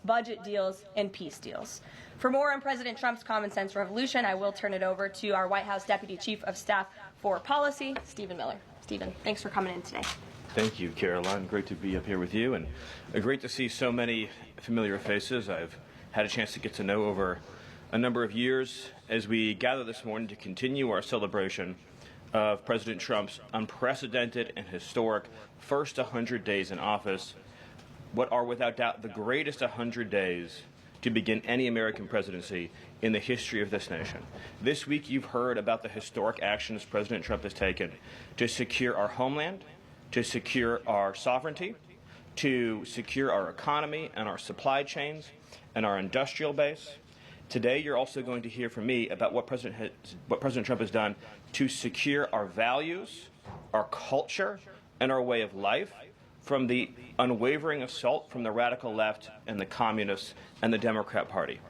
budget deals, and peace deals. For more on President Trump's common sense revolution, I will turn it over to our White House Deputy Chief of Staff for Policy, Stephen Miller. Stephen, thanks for coming in today. Thank you, Karoline. Great to be up here with you, and great to see so many familiar faces I've had a chance to get to know over a number of years as we gather this morning to continue our celebration of President Trump's unprecedented and historic first 100 days in office, what are without doubt the greatest 100 days to begin any American presidency in the history of this nation. This week you've heard about the historic actions President Trump has taken to secure our homeland, to secure our sovereignty, to secure our economy and our supply chains and our industrial base. Today you're also going to hear from me about what President Trump has done to secure our values, our culture, and our way of life from the unwavering assault from the radical left and the communists and the Democrat Party.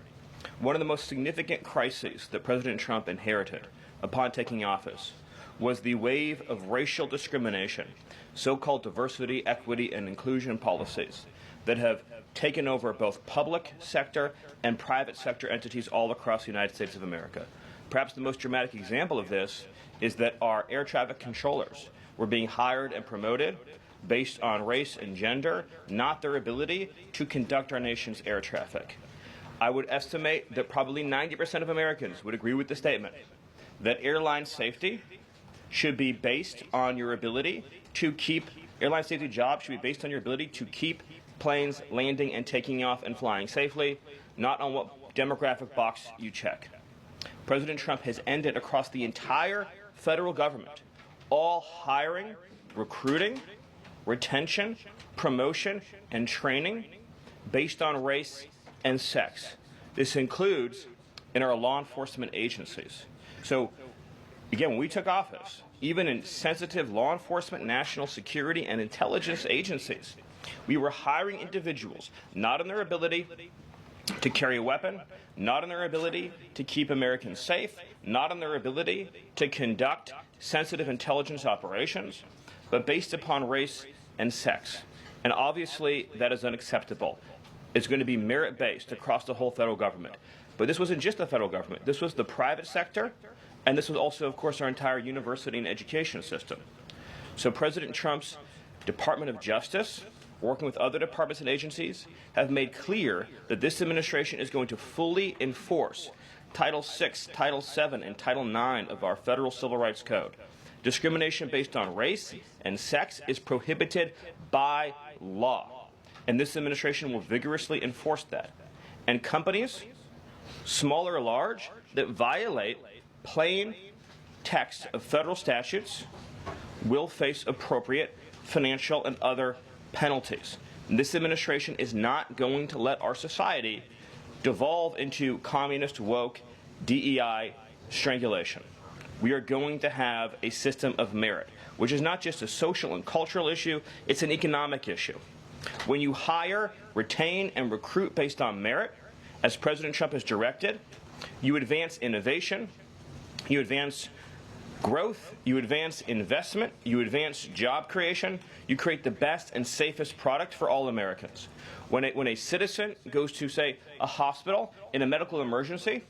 One of the most significant crises that President Trump inherited upon taking office was the wave of racial discrimination, so-called diversity, equity, and inclusion policies that have taken over both public sector and private sector entities all across the United States of America. Perhaps the most dramatic example of this is that our air traffic controllers were being hired and promoted based on race and gender, not their ability to conduct our nation's air traffic. I would estimate that probably 90% of Americans would agree with the statement that airline safety should be based on your ability to keep, airline safety jobs should be based on your ability to keep planes landing and taking off and flying safely, not on what demographic box you check. President Trump has ended across the entire federal government all hiring, recruiting, retention, promotion, and training based on race and sex. This includes in our law enforcement agencies. So, again, when we took office, even in sensitive law enforcement, national security, and intelligence agencies, we were hiring individuals not on their ability to carry a weapon, not on their ability to keep Americans safe, not on their ability to conduct sensitive intelligence operations, but based upon race and sex. And obviously, that is unacceptable. It's going to be merit-based across the whole federal government. But this wasn't just the federal government. This was the private sector, and this was also, of course, our entire university and education system. So President Trump's Department of Justice, working with other departments and agencies, have made clear that this administration is going to fully enforce Title VI, Title VII, and Title IX of our federal civil rights code. Discrimination based on race and sex is prohibited by law, and this administration will vigorously enforce that. And companies, small or large, that violate plain text of federal statutes will face appropriate financial and other penalties. And this administration is not going to let our society devolve into communist, woke, DEI strangulation. We are going to have a system of merit, which is not just a social and cultural issue, it's an economic issue. When you hire, retain, and recruit based on merit, as President Trump has directed, you advance innovation, you advance growth, you advance investment, you advance job creation, you create the best and safest product for all Americans. When a citizen goes to, say, a hospital in a medical emergency,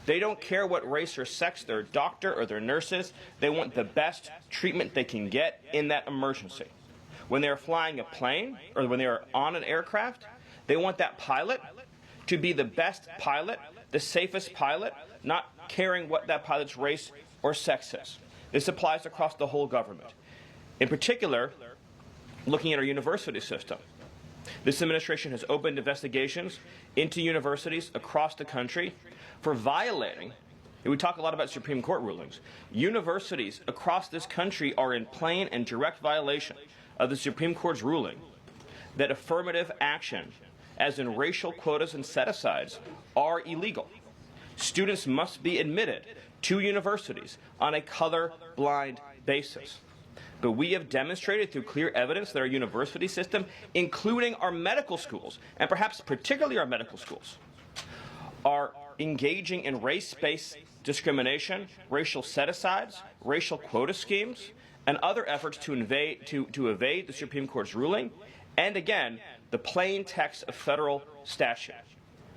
they don't care what race or sex their doctor or their nurse is. They want the best treatment they can get in that emergency. When they're flying a plane or when they're on an aircraft, they want that pilot to be the best pilot, the safest pilot, not caring what that pilot's race or sex is. This applies across the whole government. In particular, looking at our university system, this administration has opened investigations into universities across the country for violating, and we talk a lot about Supreme Court rulings, universities across this country are in plain and direct violation of the Supreme Court's ruling that affirmative action, as in racial quotas and set-asides, are illegal. Students must be admitted to universities on a color-blind basis. But we have demonstrated through clear evidence that our university system, including our medical schools, and perhaps particularly our medical schools, are engaging in race-based discrimination, racial set-asides, racial quota schemes, and other efforts to evade the Supreme Court's ruling and again, the plain text of federal statute.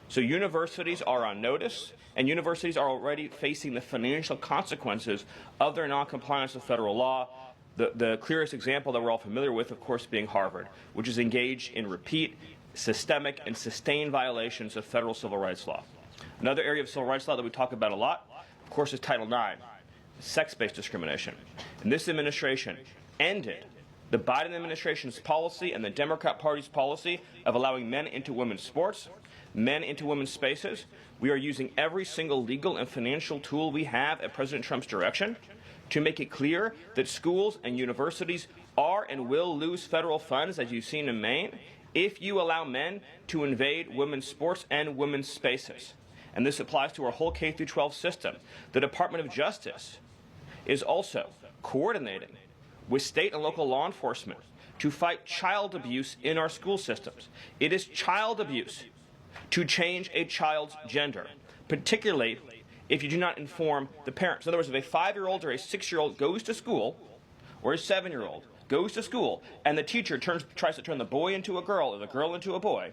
So universities are on notice, and universities are already facing the financial consequences of their noncompliance with federal law. The clearest example that we're all familiar with, of course, being Harvard, which is engaged in repeat, systemic, and sustained violations of federal civil rights law. Another area of civil rights law that we talk about a lot, of course, is Title IX, sex-based discrimination. And this administration ended the Biden administration's policy and the Democrat Party's policy of allowing men into women's sports, men into women's spaces. We are using every single legal and financial tool we have at President Trump's direction to make it clear that schools and universities are and will lose federal funds, as you've seen in Maine, if you allow men to invade women's sports and women's spaces. And this applies to our whole K-12 system. The Department of Justice is also coordinating with state and local law enforcement to fight child abuse in our school systems. It is child abuse to change a child's gender, particularly if you do not inform the parents. In other words, if a 5-year-old or a 6-year-old goes to school, or a 7-year-old goes to school, and the teacher tries to turn the boy into a girl or the girl into a boy,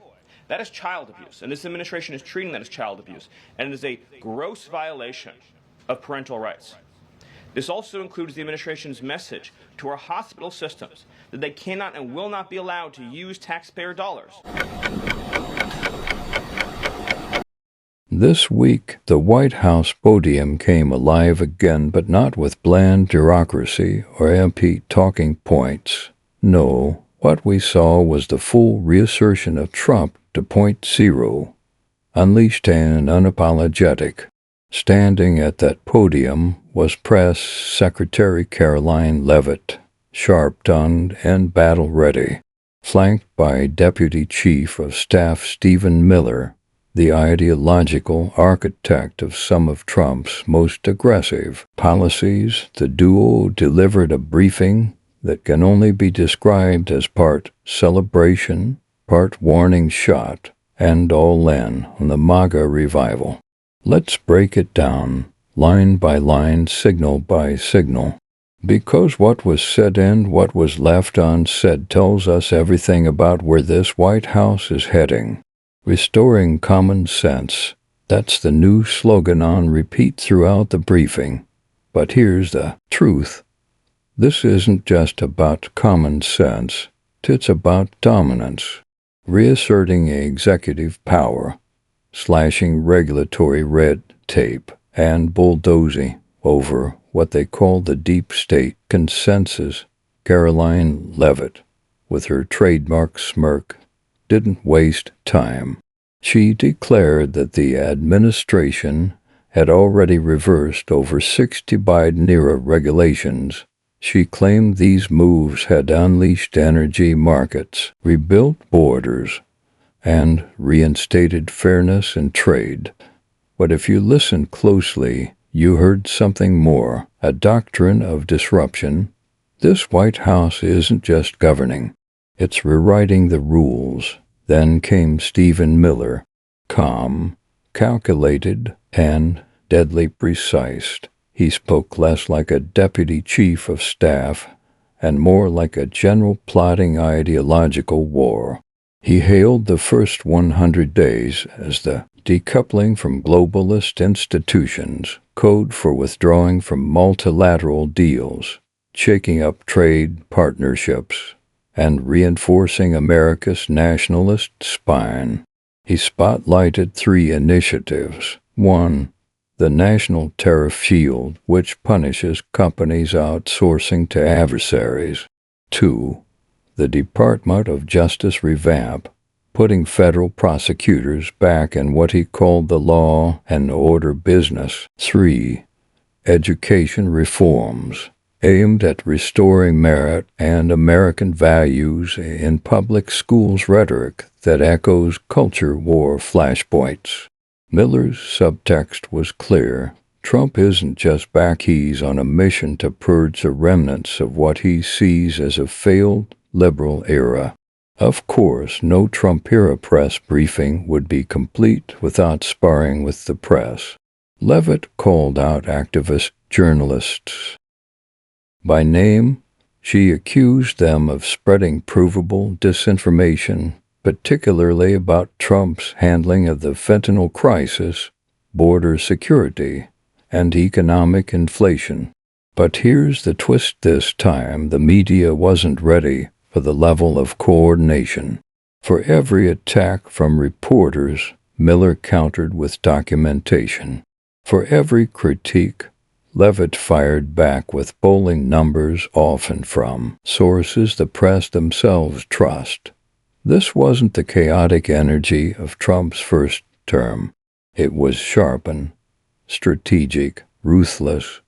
that is child abuse. And this administration is treating that as child abuse. And it is a gross violation of parental rights. This also includes the administration's message to our hospital systems that they cannot and will not be allowed to use taxpayer dollars. This week, the White House podium came alive again, but not with bland bureaucracy or empty talking points. No, what we saw was the full reassertion of Trump to point zero, unleashed and unapologetic. Standing at that podium was Press Secretary Karoline Leavitt, sharp-tongued and battle-ready, flanked by Deputy Chief of Staff Stephen Miller, the ideological architect of some of Trump's most aggressive policies. The duo delivered a briefing that can only be described as part celebration, part warning shot, and all in on the MAGA revival. Let's break it down, line by line, signal by signal, because what was said and what was left unsaid tells us everything about where this White House is heading. Restoring common sense. That's the new slogan on repeat throughout the briefing. But here's the truth. This isn't just about common sense. It's about dominance. Reasserting executive power, slashing regulatory red tape, and bulldozing over what they call the deep state consensus. Karoline Leavitt, with her trademark smirk, didn't waste time. She declared that the administration had already reversed over 60 Biden-era regulations. She claimed these moves had unleashed energy markets, rebuilt borders, and reinstated fairness in trade. But if you listened closely, you heard something more, a doctrine of disruption. This White House isn't just governing. It's rewriting the rules. Then came Stephen Miller, calm, calculated, and deadly precise. He spoke less like a deputy chief of staff and more like a general plotting ideological war. He hailed the first 100 days as the decoupling from globalist institutions, code for withdrawing from multilateral deals, shaking up trade partnerships, and reinforcing America's nationalist spine. He spotlighted 3 initiatives. 1. The National Tariff Shield, which punishes companies outsourcing to adversaries. 2. The Department of Justice revamp, putting federal prosecutors back in what he called the law and order business. 3. Education reforms, aimed at restoring merit and American values in public schools rhetoric that echoes culture war flashpoints. Miller's subtext was clear. Trump isn't just back, he's on a mission to purge the remnants of what he sees as a failed liberal era. Of course, no Trump-era press briefing would be complete without sparring with the press. Leavitt called out activist journalists by name, She accused them of spreading provable disinformation, particularly about Trump's handling of the fentanyl crisis, border security, and economic inflation. But here's the twist this time: the media wasn't ready for the level of coordination. For every attack from reporters, Miller countered with documentation. For every critique, Leavitt fired back with polling numbers, often from sources the press themselves trust. This wasn't the chaotic energy of Trump's first term. It was sharpened, strategic, ruthless.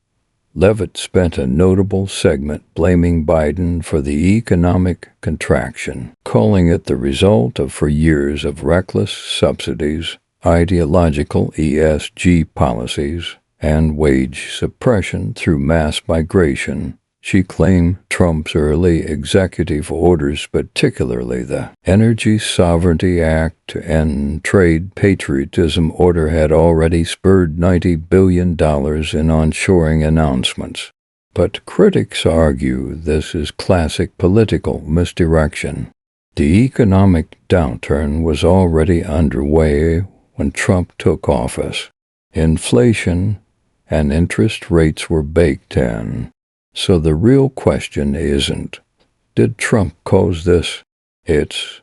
Leavitt spent a notable segment blaming Biden for the economic contraction, calling it the result of 4 years of reckless subsidies, ideological ESG policies, and wage suppression through mass migration. She claimed Trump's early executive orders, particularly the Energy Sovereignty Act to end trade patriotism order, had already spurred $90 billion in onshoring announcements. But critics argue this is classic political misdirection. The economic downturn was already underway when Trump took office. Inflation and interest rates were baked in. So the real question isn't, did Trump cause this? It's,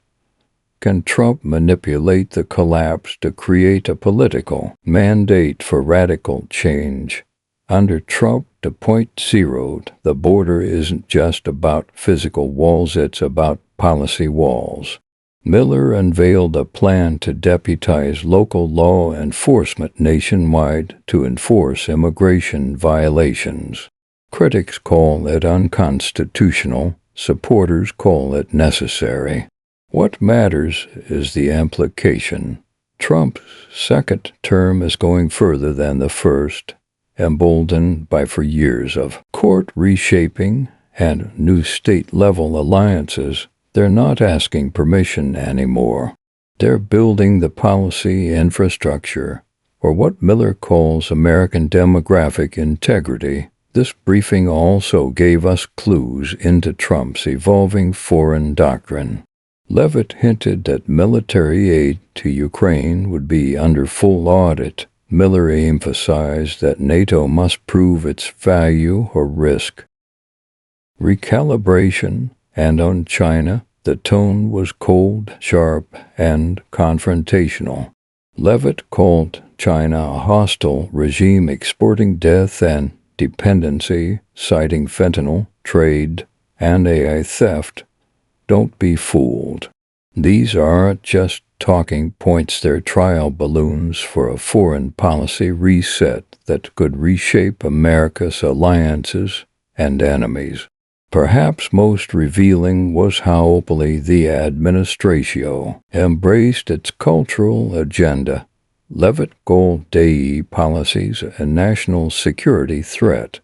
can Trump manipulate the collapse to create a political mandate for radical change? Under Trump 2.0, the border isn't just about physical walls, it's about policy walls. Miller unveiled a plan to deputize local law enforcement nationwide to enforce immigration violations. Critics call it unconstitutional, supporters call it necessary. What matters is the implication. Trump's second term is going further than the first, emboldened by 4 years of court reshaping and new state-level alliances. They're not asking permission anymore. They're building the policy infrastructure, or what Miller calls American demographic integrity. This briefing also gave us clues into Trump's evolving foreign doctrine. Leavitt hinted that military aid to Ukraine would be under full audit. Miller emphasized that NATO must prove its value or risk recalibration, and on China, the tone was cold, sharp, and confrontational. Leavitt called China a hostile regime exporting death and dependency, citing fentanyl, trade, and AI theft. Don't be fooled. These aren't just talking points, they're trial balloons for a foreign policy reset that could reshape America's alliances and enemies. Perhaps most revealing was how openly the administration embraced its cultural agenda. Leavitt called DE policies a national security threat.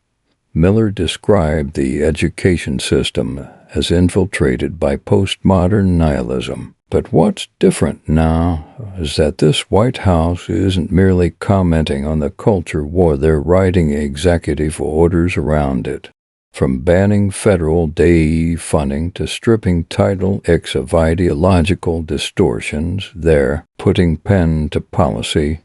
Miller described the education system as infiltrated by postmodern nihilism. But what's different now is that this White House isn't merely commenting on the culture war, they're writing executive orders around it. From banning federal DE funding to stripping Title X of ideological distortions, they're putting pen to policy.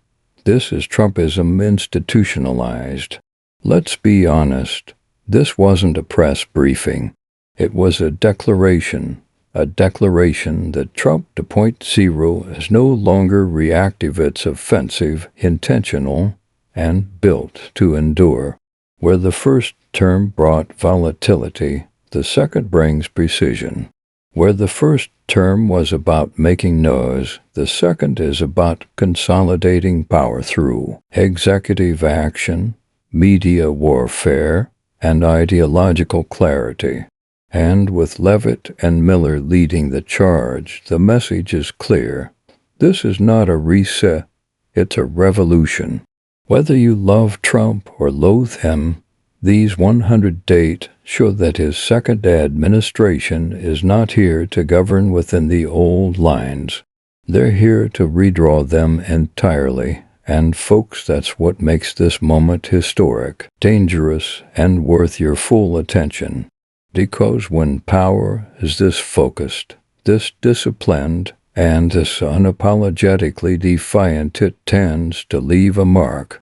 This is Trumpism institutionalized. Let's be honest, this wasn't a press briefing. It was a declaration that Trump 2.0 is no longer reactive, it's offensive, intentional, and built to endure. Where the first term brought volatility, the second brings precision. Where the first term was about making noise, the second is about consolidating power through executive action, media warfare, and ideological clarity. And with Leavitt and Miller leading the charge, the message is clear. This is not a reset, it's a revolution. Whether you love Trump or loathe him, these 100 days show that his second administration is not here to govern within the old lines. They're here to redraw them entirely. And folks, that's what makes this moment historic, dangerous, and worth your full attention. Because when power is this focused, this disciplined, and this unapologetically defiant, it tends to leave a mark.